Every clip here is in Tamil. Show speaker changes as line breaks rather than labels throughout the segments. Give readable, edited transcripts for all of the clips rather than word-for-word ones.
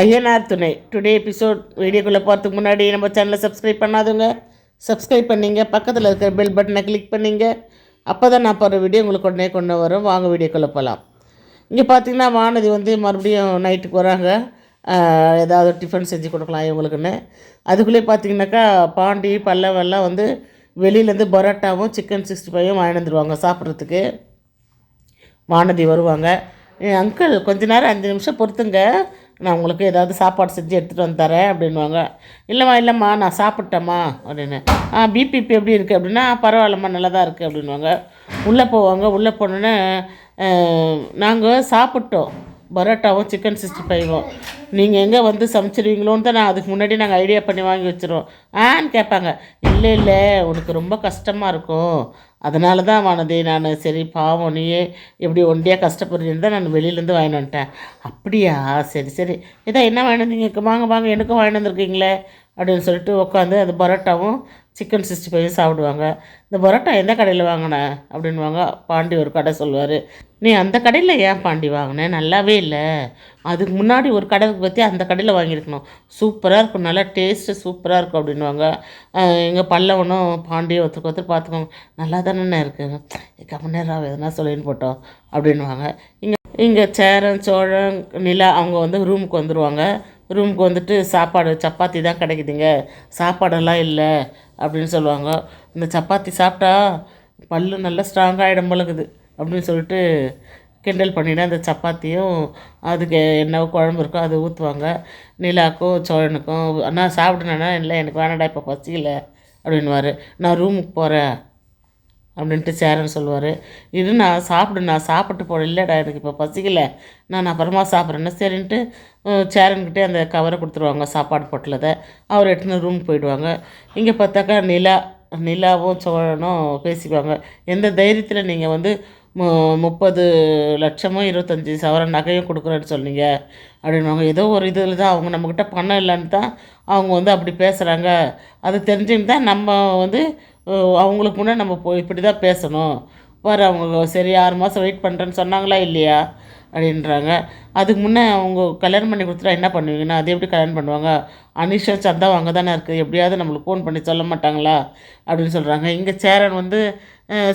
ஐயனார் துணை டுடே எபிசோட். வீடியோக்குள்ளே போகிறதுக்கு முன்னாடி நம்ம சேனலை சப்ஸ்கிரைப் பண்ணாதவங்க சப்ஸ்கிரைப் பண்ணிங்க, பக்கத்தில் இருக்கிற பெல் பட்டனை கிளிக் பண்ணிங்க. அப்போ தான் நான் போகிற வீடியோ உங்களுக்கு உடனே கொண்டு வரும். வாங்க வீடியோக்குள்ளே போகலாம். இங்கே பார்த்தீங்கன்னா வானதி மறுபடியும் நைட்டுக்கு வராங்க. ஏதாவது டிஃபன் செஞ்சு கொடுக்கலாம் இவங்களுக்குன்னு. அதுக்குள்ளே பார்த்தீங்கன்னாக்கா பாண்டி பல்லவெல்லாம் வெளியிலேருந்து பரோட்டாவும் சிக்கன் 65 வாங்கிட்டு வந்துடுவாங்க சாப்பிட்றதுக்கு. வானதி வருவாங்க. அங்கிள் கொஞ்ச நேரம் 5 நிமிஷம் பொறுத்துங்க, நான் உங்களுக்கு ஏதாவது சாப்பாடு செஞ்சு எடுத்துகிட்டு வந்து தரேன் அப்படின்வாங்க. இல்லைம்மா நான் சாப்பிட்டேம்மா அப்படின்னு. பிபிபி எப்படி இருக்குது அப்படின்னா, பரவாயில்லம்மா நல்லா தான் இருக்குது அப்படின்வாங்க. உள்ளே போவாங்க. உள்ளே போனோன்னே நாங்கள் சாப்பிட்டோம் பரோட்டாவும் சிக்கன் 65வும். நீங்கள் எங்கே சமைச்சிருவீங்களோன்னு தான் நான் அதுக்கு முன்னாடி நாங்கள் ஐடியா பண்ணி வாங்கி வச்சுருவோம் ஆன்னு கேட்பாங்க. இல்லை உனக்கு ரொம்ப கஷ்டமாக இருக்கும், அதனால தான் வானதி நான் சரி பாவம் நீயே எப்படி ஒண்டியாக கஷ்டப்படுறீன்னு தான் நான் வெளியிலேருந்து வாங்கிட்டு வந்துட்டேன். அப்படியா, சரி இதான் என்ன வாங்கிட்டு வந்தீங்க, வாங்க எனக்கும் வாங்கிட்டு வந்திருக்கீங்களே அப்படின்னு சொல்லிட்டு உட்காந்து அந்த பரோட்டாவும் சிக்கன் 65 சாப்பிடுவாங்க. இந்த பரோட்டா எந்த கடையில் வாங்கினேன் அப்படின்வாங்க. பாண்டி ஒரு கடை சொல்லுவார். நீ அந்த கடையில் ஏன் பாண்டி வாங்கினேன், நல்லாவே இல்லை, அதுக்கு முன்னாடி ஒரு கடை பற்றி அந்த கடையில் வாங்கியிருக்கணும், சூப்பராக இருக்கும், நல்லா டேஸ்ட்டு சூப்பராக இருக்கும் அப்படின்வாங்க. எங்கள் பல்லவனும் பாண்டியும் ஒருத்தர் பார்த்துக்கோங்க, நல்லா தானே இருக்குது, கம்மநேரம் எதுனா சொல்லின்னு போட்டோம் அப்படின்வாங்க. இங்கே சேரன் சோழன் நிலா அவங்க ரூமுக்கு வந்துடுவாங்க. ரூமுக்கு வந்துட்டு சாப்பாடு சப்பாத்தி தான் கிடைக்குதுங்க, சாப்பாடெல்லாம் இல்லை அப்படின்னு சொல்லுவாங்க. இந்த சப்பாத்தி சாப்பிட்டா பல்லு நல்லா ஸ்ட்ராங்காகிடும் பழகுது அப்படின்னு சொல்லிட்டு கிண்டல் பண்ணிவிட்டு அந்த சப்பாத்தியும் அதுக்கு என்ன குழம்பு இருக்கோ அதை ஊற்றுவாங்க. நிலாக்கும் சோழனுக்கும். அண்ணா சாப்பிடுனா, இல்லை எனக்கு வேணாடா இப்போ பசிக்கலை அப்படின்வார். நான் ரூமுக்கு போகிறேன் அப்படின்ட்டு சேரன் சொல்லுவார். இது நான் சாப்பிட்டு போகிறேன், இல்லைடா எனக்கு இப்போ பசிக்கலை, நான் அப்புறமா சாப்பிட்றேன்னா சரின்ட்டு சேரன்கிட்டே அந்த கவரை கொடுத்துருவாங்க சாப்பாடு பொட்டலத்தை. அவர் எடுத்துன்னு ரூமுக்கு போயிடுவாங்க. இங்கே பார்த்தாக்கா நிலாவும் சோழனும் பேசிக்குவாங்க. எந்த தைரியத்தில் நீங்கள் 30 லட்சமோ 25 சவரன் நகையும் கொடுக்குறேன்னு சொன்னீங்க அப்படின்வாங்க. ஏதோ ஒரு இதில் தான் அவங்க நம்மக்கிட்ட பணம் இல்லைன்னு தான் அவங்க அப்படி பேசுகிறாங்க, அது தெரிஞ்சுன்னு தான் நம்ம அவங்களுக்கு முன்னே நம்ம இப்படி தான் பேசணும். அவங்க சரி 6 மாதம் வெயிட் பண்ணுறேன்னு சொன்னாங்களா இல்லையா அப்படின்றாங்க. அதுக்கு முன்னே அவங்க கல்யாணம் பண்ணி கொடுத்துட்டா என்ன பண்ணுவீங்கன்னா, அது எப்படி கல்யாணம் பண்ணுவாங்க, அனிஷா சந்தா அங்கே தானே இருக்குது, எப்படியாவது நம்மளுக்கு ஃபோன் பண்ணி சொல்ல மாட்டாங்களா அப்படின்னு சொல்கிறாங்க. இங்கே சேரன்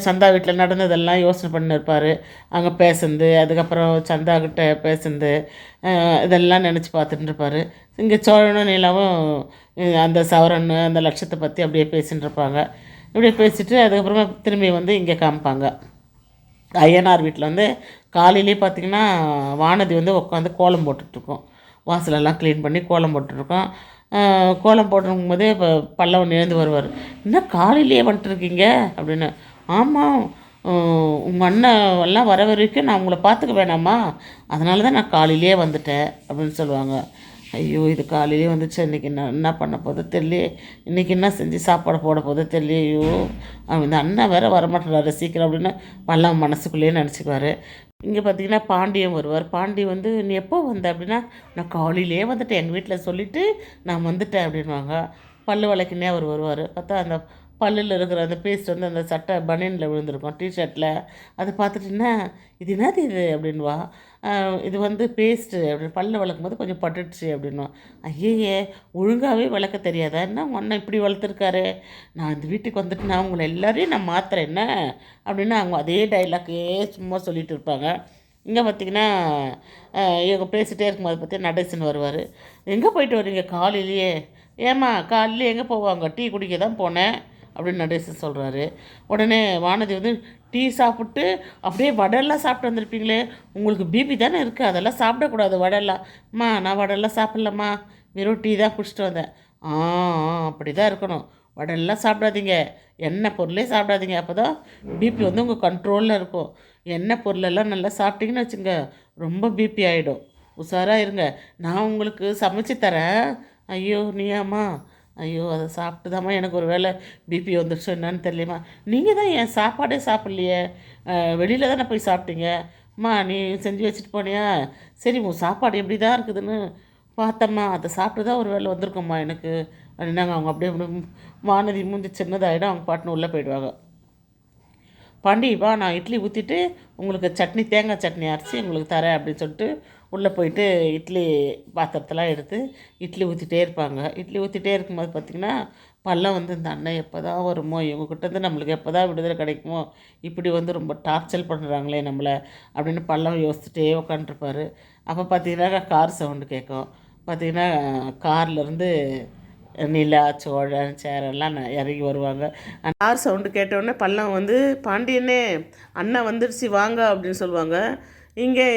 சந்தா வீட்டில் நடந்ததெல்லாம் யோசனை பண்ணிருப்பார். அங்கே பேசுனது, அதுக்கப்புறம் சந்தாக்கிட்ட பேசுனது, இதெல்லாம் நினச்சி பார்த்துட்டு இருப்பார். இங்கே சோழனும் நிலாவும் அந்த சவரன் அந்த லட்சத்தை பற்றி அப்படியே பேசின்னு இருப்பாங்க. இப்படியே பேசிட்டு அதுக்கப்புறமா திரும்பி இங்கே காமிப்பாங்க. ஐயனார் வீட்டில் காலையிலே பார்த்திங்கன்னா வானதி உட்காந்து கோலம் போட்டுட்ருக்கோம். வாசலெல்லாம் க்ளீன் பண்ணி கோலம் போட்டுருக்கோம். கோலம் போட்டிருக்கும் போதே இப்போ பல்லவன் எழுந்து வருவார். என்ன காலையிலேயே வந்துட்டுருக்கீங்க அப்படின்னு. ஆமாம், உங்கள் அண்ணன் எல்லாம் வர வரைக்கும் நான் உங்களை பார்த்துக்க வேணாமா, அதனால தான் நான் காலையிலே வந்துட்டேன் அப்படின்னு சொல்லுவாங்க. ஐயோ, இது காலையிலே வந்துச்சு, இன்றைக்கி என்ன பண்ண போதோ தெரியலையே, இன்றைக்கி என்ன செஞ்சு சாப்பாடு போட போதோ தெரியலையே, ஐயோ அவன் இந்த அண்ணன் வேறு வரமாட்டேறாரு சீக்கிரம் அப்படின்னு பல்லம் மனசுக்குள்ளேயே நினச்சிக்குவார். இங்கே பார்த்திங்கன்னா பாண்டியன் வருவார். பாண்டி நீ எப்போ வந்த அப்படின்னா, நான் காலையிலே வந்துட்டேன், எங்கள் வீட்டில் சொல்லிவிட்டு நான் வந்துட்டேன் அப்படின்வாங்க. பல்லு வளைக்குன்னே அவர் வருவார். பார்த்தா அந்த பல்லில் இருக்கிற அந்த பேஸ்ட் அந்த சட்டை பனியனில் விழுந்திருக்கும், டிஷர்ட்டில். அதை பார்த்துட்டுன்னா இது என்னது இது அப்படின்வா. இது பேஸ்ட்டு அப்படின்னு பல்ல விளக்கும் போது கொஞ்சம் பட்டுடுச்சு அப்படின்வா. ஐயே, ஒழுங்காகவே விளக்க தெரியாதா என்ன, ஒன்றை இப்படி வளர்த்துருக்காரு, நான் இந்த வீட்டுக்கு வந்துட்டு நான் உங்களை எல்லோரையும் நான் மாத்திரேன் என்ன அப்படின்னு அவங்க அதே டைலாக்கே சும்மா சொல்லிகிட்டு இருப்பாங்க. இங்கே பார்த்திங்கன்னா இவங்க பேசிகிட்டே இருக்கும்போது பார்த்திங்கன்னா நடேசன் வருவார். எங்கே போயிட்டு வரீங்க காலையிலேயே, ஏம்மா காலையிலே எங்கே போவாங்க, டீ குடிக்க தான் போனேன் அப்படின்னு நடேசன் சொல்கிறாரு. உடனே வானதி டீ சாப்பிட்டு அப்படியே வடையெல்லாம் சாப்பிட்டு வந்திருப்பீங்களே, உங்களுக்கு பிபி தானே இருக்குது, அதெல்லாம் சாப்பிடக்கூடாது வடையெல்லாம். நான் வடையெல்லாம் சாப்பிட்லம்மா, வெறும் டீ தான் குடிச்சிட்டு வந்தேன். அப்படி தான் இருக்கணும், வடையெல்லாம் சாப்பிடாதீங்க, எண்ணெய் பொருளே சாப்பிடாதீங்க, அப்போ தான் பிபி உங்கள் கண்ட்ரோலில் இருக்கும். எண்ணெய் பொருளெல்லாம் நல்லா சாப்பிட்டீங்கன்னு வச்சுங்க, ரொம்ப பிபி ஆகிடும், உஷாராக இருங்க, நான் உங்களுக்கு சமைச்சு தரேன். ஐயோ நீயாம்மா, ஐயோ அதை சாப்பிட்டு தாம்மா எனக்கு ஒரு வேளை பிபி வந்துடுச்சு என்னன்னு தெரியலையம்மா. நீங்கள் தான் என் சாப்பாடே சாப்பிட்லையே, வெளியில் தானே போய் சாப்பிட்டீங்க, நீ செஞ்சு வச்சுட்டு போனியா, சரி உன் சாப்பாடு எப்படி தான் இருக்குதுன்னு பார்த்தம்மா, அதை சாப்பிட்டு தான் ஒரு வேளை வந்திருக்கோம்மா எனக்கு அப்படின்னாங்க. அவங்க அப்படியே வானதி மூஞ்சி சின்னதாகிடும், அவங்க பாட்டுன்னு உள்ளே போயிடுவாங்க. பாண்டி நான் இட்லி ஊற்றிட்டு உங்களுக்கு சட்னி தேங்காய் சட்னி அரைச்சி உங்களுக்கு தரேன் அப்படின்னு சொல்லிட்டு உள்ளே போயிட்டு இட்லி பாத்திரத்தெல்லாம் எடுத்து இட்லி ஊற்றிட்டே இருப்பாங்க. இட்லி ஊற்றிட்டே இருக்கும்போது பார்த்திங்கன்னா பள்ளம் வந்து இந்த அண்ணன் எப்போ தான் வருமோ, இவங்ககிட்டேருந்து நம்மளுக்கு எப்போ தான் விடுதலை கிடைக்குமோ, இப்படி வந்து ரொம்ப டார்ச்சர் பண்ணுறாங்களே நம்மளை அப்படின்னு பள்ளம் யோசிச்சுட்டே உட்காண்ட்ருப்பார். அப்போ பார்த்திங்கன்னா கார் சவுண்டு கேட்கும். பார்த்திங்கன்னா கார்லேருந்து நிலா, சோழன், சேரெல்லாம் இறங்கி வருவாங்க. கார் சவுண்டு கேட்டவுடனே பள்ளம் வந்து, பாண்டியனே அண்ணன் வந்துடுச்சு வாங்க அப்படின்னு சொல்லுவாங்க. இங்கே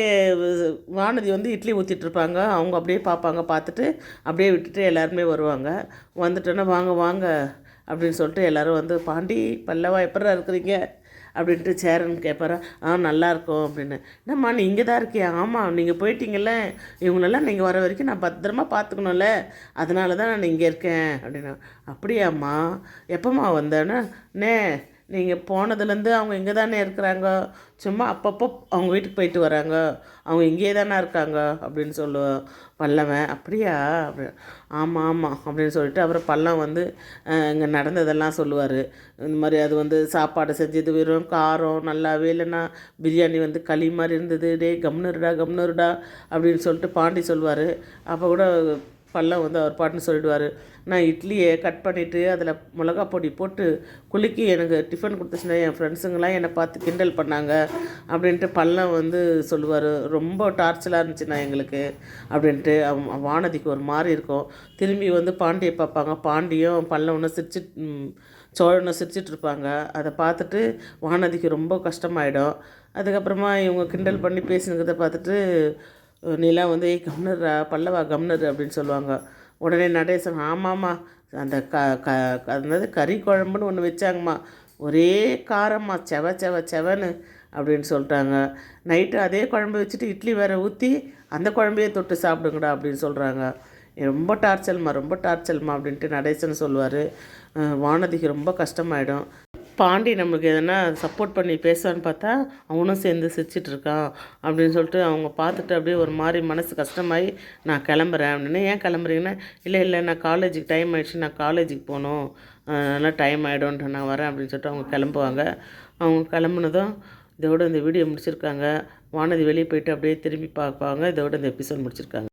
வானதி வந்து இட்லி ஊற்றிட்டுருப்பாங்க. அவங்க அப்படியே பார்ப்பாங்க. பார்த்துட்டு அப்படியே விட்டுட்டு எல்லாருமே வருவாங்க. வந்துட்டோன்னே வாங்க வாங்க அப்படின்னு சொல்லிட்டு எல்லோரும் வந்து, பாண்டி பல்லவா எப்பட்றா இருக்கிறீங்க அப்படின்ட்டு சேரன் கேட்பாரா. நல்லாயிருக்கும் அப்படின்னு. என்னம்மா நீ இங்கே தான் இருக்கியா? ஆமாம், நீங்கள் போயிட்டீங்கல்ல, இவங்களெல்லாம் நீங்கள் வர வரைக்கும் நான் பத்திரமா பார்த்துக்கணும்ல, அதனால தான் நான் இங்கே இருக்கேன் அப்படின்னா. அப்படியாம்மா, எப்போம்மா வந்தேன்னா, நீங்கள் போனதுலேருந்து அவங்க இங்கே தானே இருக்கிறாங்க, சும்மா அப்பப்போ அவங்க வீட்டுக்கு போயிட்டு வராங்க, அவங்க இங்கேயே தானே இருக்காங்க அப்படின்னு சொல்லுவோம் பல்லவன். அப்படியா அப்படி. ஆமாம் ஆமாம் அப்படின்னு சொல்லிட்டு அப்புறம் பல்லம் வந்து இங்கே நடந்ததெல்லாம் சொல்லுவார். இந்த மாதிரி அது வந்து சாப்பாடு செஞ்சது வெறும் காரம் நல்லாவே இல்லைன்னா, பிரியாணி வந்து களி மாதிரி இருந்தது, கம்னருடா கம்னருடா அப்படின்னு சொல்லிட்டு பாண்டி சொல்லுவார். அப்போ கூட பல்லம் வந்து அவர் பாட்டுன்னு சொல்லிடுவார், நான் இட்லியை கட் பண்ணிவிட்டு அதில் மிளகா பொடி போட்டு குலுக்கி எனக்கு டிஃபன் கொடுத்துச்சுன்னா என் ஃப்ரெண்ட்ஸுங்கெல்லாம் என்னை பார்த்து கிண்டல் பண்ணாங்க அப்படின்ட்டு பல்லம் வந்து சொல்லுவார். ரொம்ப டார்ச்சலாக இருந்துச்சுண்ணா எங்களுக்கு அப்படின்ட்டு. வானதிக்கு ஒரு மாதிரி இருக்கும். திரும்பி வந்து பாண்டியை பார்ப்பாங்க. பாண்டியும் பல்லம் ஒன்று சோழனை சிரிச்சிட்ருப்பாங்க. அதை பார்த்துட்டு வானதிக்கு ரொம்ப கஷ்டமாயிடும். அதுக்கப்புறமா இவங்க கிண்டல் பண்ணி பேசினதை பார்த்துட்டு நிலா வந்து கம்னர்ரா பல்லவா கம்னர் அப்படின்னு சொல்லுவாங்க. உடனே நடேசன், ஆமாம்மா அந்த அதாவது கறி குழம்புன்னு ஒன்று வச்சாங்கம்மா, ஒரே காரம்மா, செவன்னு அப்படின்னு சொல்லிட்டாங்க. நைட்டு அதே குழம்பு வச்சுட்டு இட்லி வேறு ஊற்றி அந்த குழம்பையே தொட்டு சாப்பிடுங்கடா அப்படின்னு சொல்கிறாங்க. ரொம்ப டார்ச்சல்மா அப்படின்ட்டு நடேசன் சொல்லுவார். வானதிக்கு ரொம்ப கஷ்டமாயிடும். பாண்டி நம்மளுக்கு எதனா சப்போர்ட் பண்ணி பேசுவான்னு பார்த்தா அவனும் சேர்ந்து சிரிச்சிட்ருக்கான் அப்படின்னு சொல்லிட்டு அவங்க பார்த்துட்டு அப்படியே ஒரு மாதிரி மனசு கஷ்டமாகி, நான் கிளம்புறேன் அப்படின்னு. ஏன் கிளம்புறீங்கன்னா, இல்லை நான் காலேஜுக்கு டைம் ஆகிடுச்சு, நான் காலேஜுக்கு போகணும், அதனால் டைம் ஆகிடும்ன்ட்டு நான் வரேன் அப்படின்னு சொல்லிட்டு அவங்க கிளம்புவாங்க. அவங்க கிளம்புனதும் இதோட இந்த வீடியோ முடிச்சிருக்காங்க. வானதி வெளியே போயிட்டு அப்படியே திரும்பி பார்ப்பாங்க. இதோட இந்த எபிசோட் முடிச்சிருக்காங்க.